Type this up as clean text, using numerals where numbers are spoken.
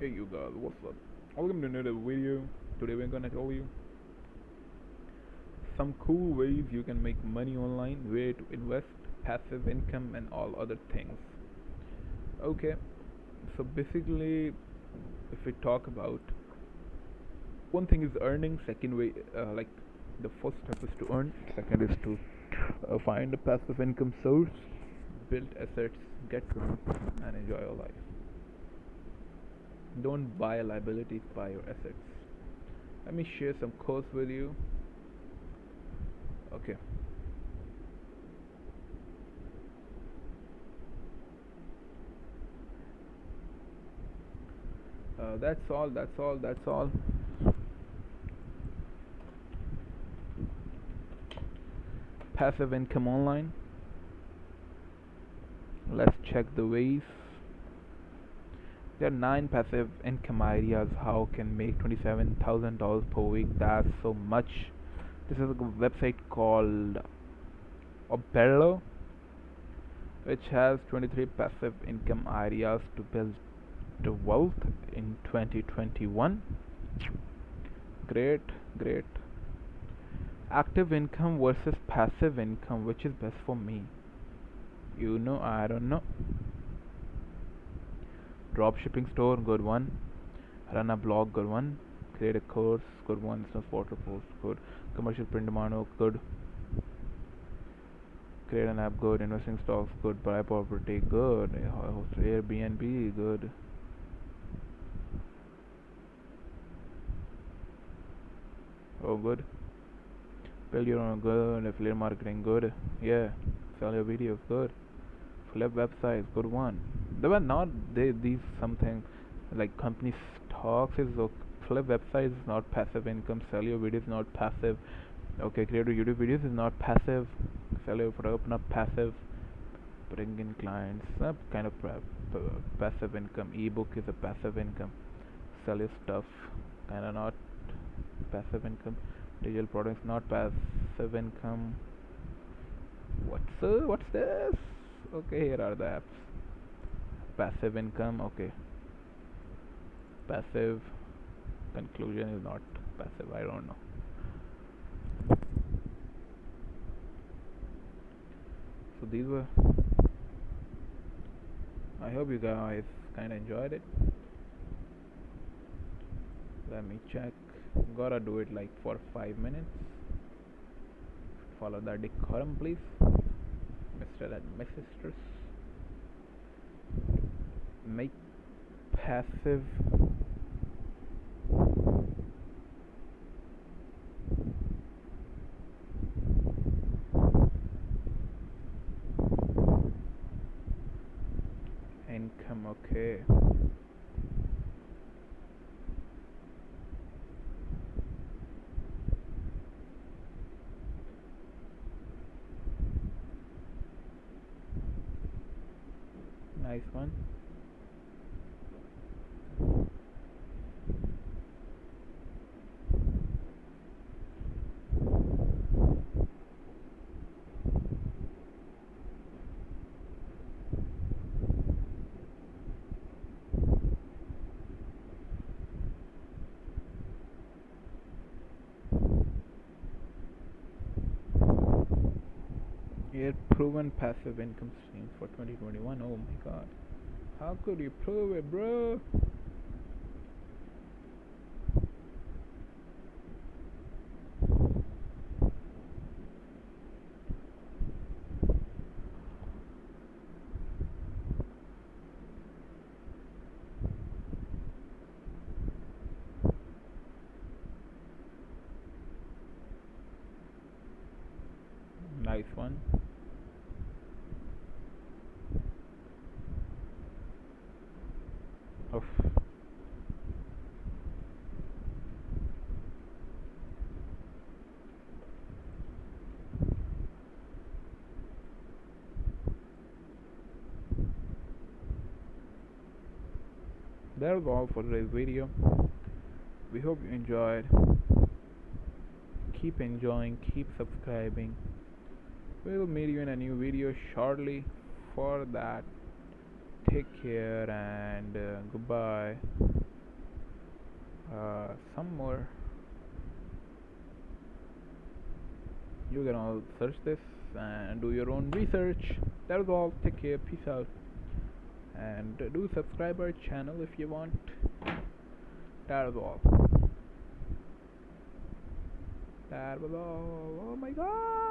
Hey you guys, what's up? Welcome to another video. Today we're gonna tell you some cool ways you can make money online, where to invest, passive income, and all other things. Okay, so basically, if we talk about one thing is earning, second way, the first step is to earn, second is to find a passive income source, build assets, get rich, and enjoy your life. Don't buy liabilities, buy your assets. Let me share some course with you. Okay, that's all. That's all. That's all. Passive income online. Let's check the ways. There are 9 passive income ideas how can make $27,000 per week. That's so much. This is a website called Oberlo, which has 23 passive income ideas to build the wealth in 2021. Great, great. Active income versus passive income, which is best for me? I don't know. Dropshipping store, good one. Run a blog, good one. Create a course, good one. Some photo post, good. Commercial print demand, good. Create an app, good. Investing stocks, good. Buy property, good. Host Airbnb, good. Oh, good. Build your own, good. Affiliate marketing, good. Yeah. Sell your videos, good. Flip websites, good one. They were not these something like company stocks is okay. Flip websites is not passive income. Sell your videos not passive. Okay, create YouTube videos is not passive. Sell your product not passive. Bring in clients, kind of passive income. Ebook is a passive income. Sell your stuff, kind of not passive income. Digital products not passive income. What's this? Okay, here are the apps. Passive income. Okay, passive. Conclusion is not passive. I don't know. So these were. I hope you guys kind of enjoyed it. Let me check. Gotta do it like for 5 minutes. Follow the decorum, please, Mr. and Mrs. Make passive income. Okay. Nice one. Here, proven passive income streams for 2021. Oh my god. How could you prove it, bro? Nice one. Oof. That was all for today's video. We hope you enjoyed. Keep enjoying, keep subscribing. We'll meet you in a new video shortly. For that, take care and goodbye. Some more. You can all search this and do your own research. That is all. Take care. Peace out. And do subscribe our channel if you want. That is all. That was all. Oh my god.